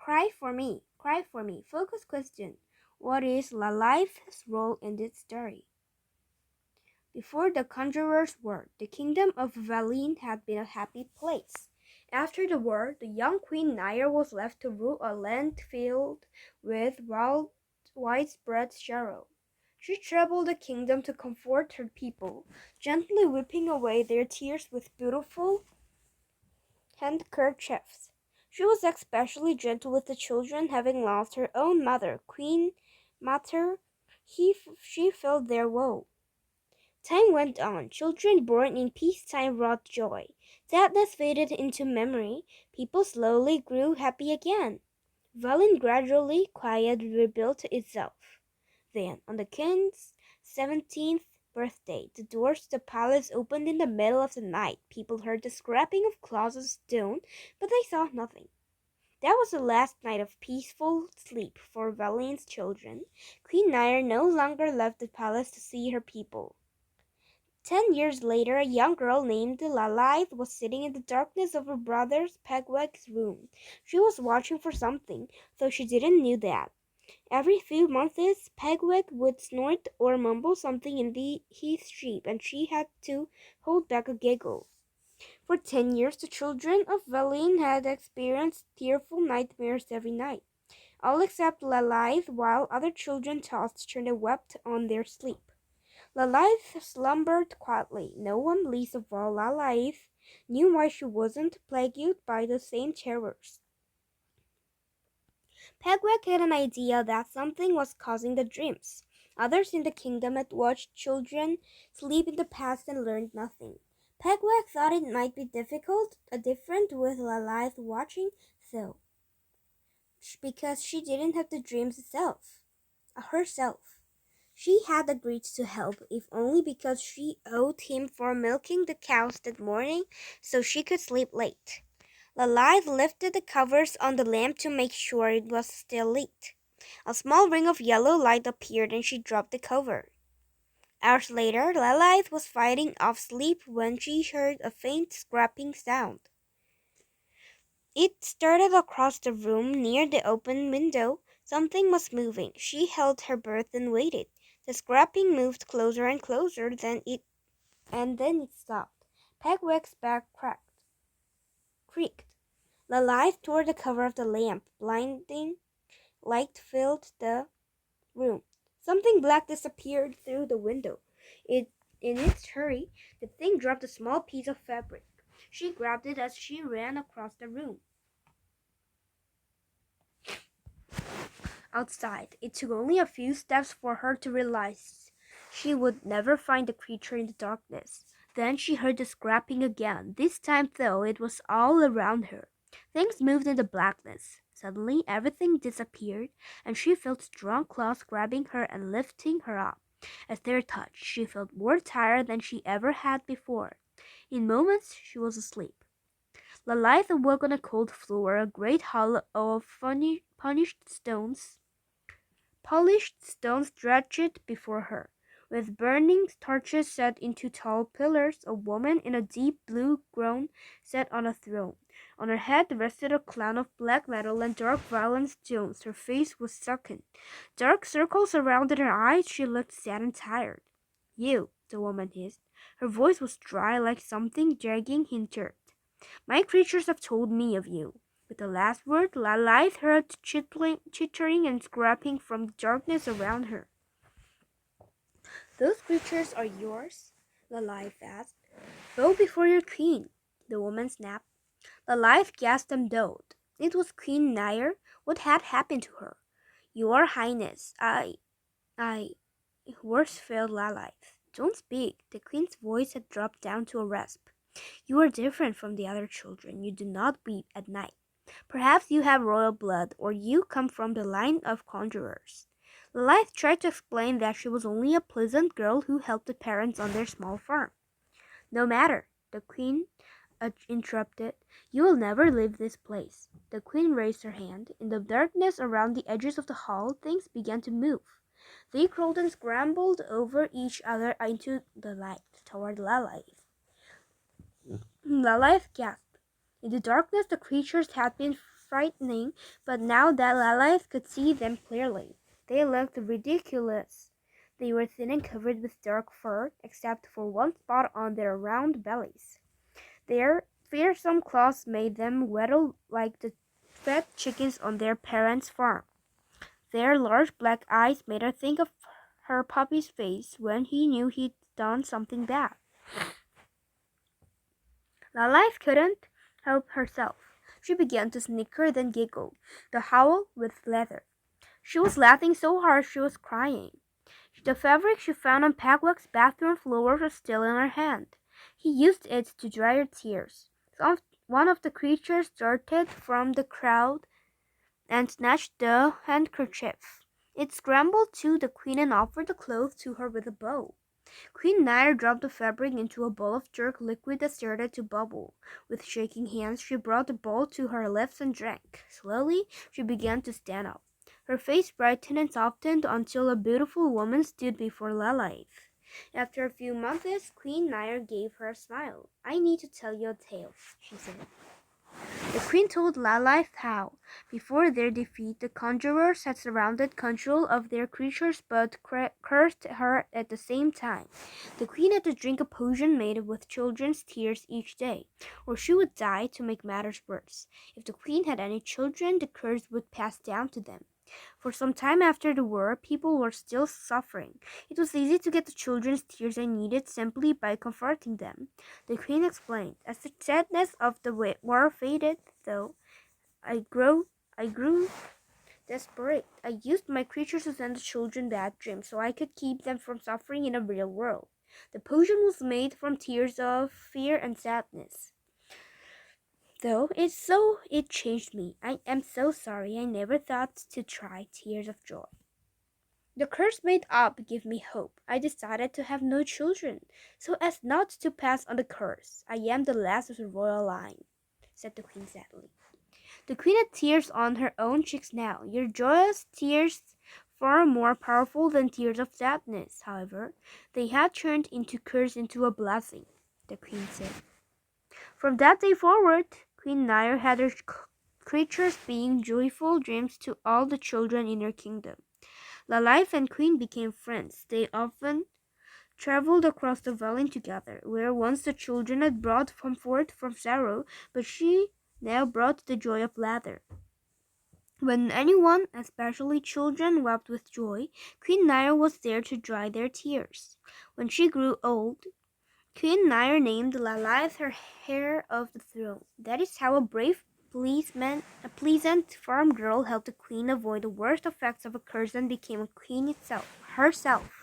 Cry for me, cry for me. Focus question. What is Lalaithe's role in this story? Before the conjurer's war, the kingdom of Valine had been a happy place. After the war, the young Queen Nair was left to rule a land filled with widespread sorrow. She traveled the kingdom to comfort her people, gently wiping away their tears with beautiful handkerchiefs. She was especially gentle with the children, having lost her own mother, Queen Mater. She felt their woe. Time went on. Children born in peacetime brought joy. Sadness faded into memory. People slowly grew happy again. Valin gradually quiet rebuilt itself. Then, on the king's 17th birthday, the doors to the palace opened in the middle of the night. People heard the scraping of claws on stone, but they saw nothing. That was the last night of peaceful sleep for Valin's children. Queen Nair no longer left the palace to see her people. 10 years later, a young girl named Lalaith was sitting in the darkness of her brother Pegweg's room. She was watching for something, though she didn't know that. Every few months, Pegweg would snort or mumble something in his sleep, and she had to hold back a giggle. For 10 years, the children of Valine had experienced tearful nightmares every night, all except Lalaith, while other children tossed, turned, and wept on their sleep. Lalaith slumbered quietly. No one, least of all Lalaith, knew why she wasn't plagued by the same terrors. Pegweg had an idea that something was causing the dreams. Others in the kingdom had watched children sleep in the past and learned nothing. Pegweg thought it might be different with Lalaith watching, though, because she didn't have the dreams herself. She had agreed to help, if only because she owed him for milking the cows that morning so she could sleep late. Lalaith lifted the covers on the lamp to make sure it was still lit. A small ring of yellow light appeared and she dropped the cover. Hours later, Lalaith was fighting off sleep when she heard a faint scraping sound. It started across the room near the open window. Something was moving. She held her breath and waited. The scraping moved closer and closer, then it stopped. Pegweg's back creaked. Lalaith tore the cover of the lamp. Blinding light filled the room. Something black disappeared through the window. In its hurry, the thing dropped a small piece of fabric. She grabbed it as she ran across the room. Outside, it took only a few steps for her to realize she would never find the creature in the darkness. Then she heard the scraping again. This time, though, it was all around her. Things moved in the blackness. Suddenly, everything disappeared, and she felt strong claws grabbing her and lifting her up. At their touch, she felt more tired than she ever had before. In moments, she was asleep. Lalaith awoke on a cold floor, a great hall of polished stones stretched before her, with burning torches set into tall pillars. A woman in a deep blue gown sat on a throne. On her head rested a crown of black metal and dark violet stones. Her face was sunken. Dark circles surrounded her eyes. She looked sad and tired. "You," the woman hissed. Her voice was dry, like something dragging in dirt. "My creatures have told me of you." With the last word, Lalaith heard chittering and scraping from the darkness around her. "Those creatures are yours?" Lalaith asked. "Go before your queen," the woman snapped. Lalaith gasped and dowed. It was Queen Nair. What had happened to her? "Your Highness, I... Words failed Lalaith. "Don't speak." The queen's voice had dropped down to a rasp. "You are different from the other children. You do not weep at night. Perhaps you have royal blood, or you come from the line of conjurers." Lilith tried to explain that she was only a pleasant girl who helped the parents on their small farm. "No matter," the queen interrupted. "You will never leave this place." The queen raised her hand. In the darkness around the edges of the hall, things began to move. They crawled and scrambled over each other into the light, toward Lilith. Lilith gasped. In the darkness, the creatures had been frightening, but now that Lilith could see them clearly, they looked ridiculous. They were thin and covered with dark fur, except for one spot on their round bellies. Their fearsome claws made them waddle like the fat chickens on their parents' farm. Their large black eyes made her think of her puppy's face when he knew he'd done something bad. Lilith couldn't help herself. She began to snicker, then giggle, the howl with leather. She was laughing so hard she was crying. The fabric she found on Pegwog's bathroom floor was still in her hand. He used it to dry her tears. One of the creatures darted from the crowd and snatched the handkerchief. It scrambled to the queen and offered the cloth to her with a bow. Queen Nair dropped the fabric into a bowl of dark liquid that started to bubble. With shaking hands, she brought the bowl to her lips and drank. Slowly, she began to stand up. Her face brightened and softened until a beautiful woman stood before Lilith. After a few months, Queen Nair gave her a smile. "I need to tell you a tale," she said. The queen told Lilith how, before their defeat, the conjurers had surrounded control of their creatures but cursed her at the same time. The queen had to drink a potion made with children's tears each day, or she would die. To make matters worse, if the queen had any children, the curse would pass down to them. For some time after the war, people were still suffering. It was easy to get the children's tears they needed simply by comforting them. The queen explained. As the sadness of the war faded, though, I grew desperate. I used my creatures to send the children bad dreams so I could keep them from suffering in the real world. The potion was made from tears of fear and sadness. Though it changed me. I am so sorry. I never thought to try tears of joy. The curse made up gave me hope. I decided to have no children, so as not to pass on the curse. I am the last of the royal line," said the queen sadly. The queen had tears on her own cheeks now. Your joyous tears, far more powerful than tears of sadness, however. They had turned into curse into a blessing, the queen said. From that day forward, Queen Nair had her creatures being joyful dreams to all the children in her kingdom. Lilith and Queen became friends. They often traveled across the valley together, where once the children had brought comfort from sorrow, but she now brought the joy of laughter. When anyone, especially children, wept with joy, Queen Nair was there to dry their tears. When she grew old, Queen Nair named Lilith her heir of the throne. That is how a brave pleasant farm girl helped the queen avoid the worst effects of a curse and became a queen herself.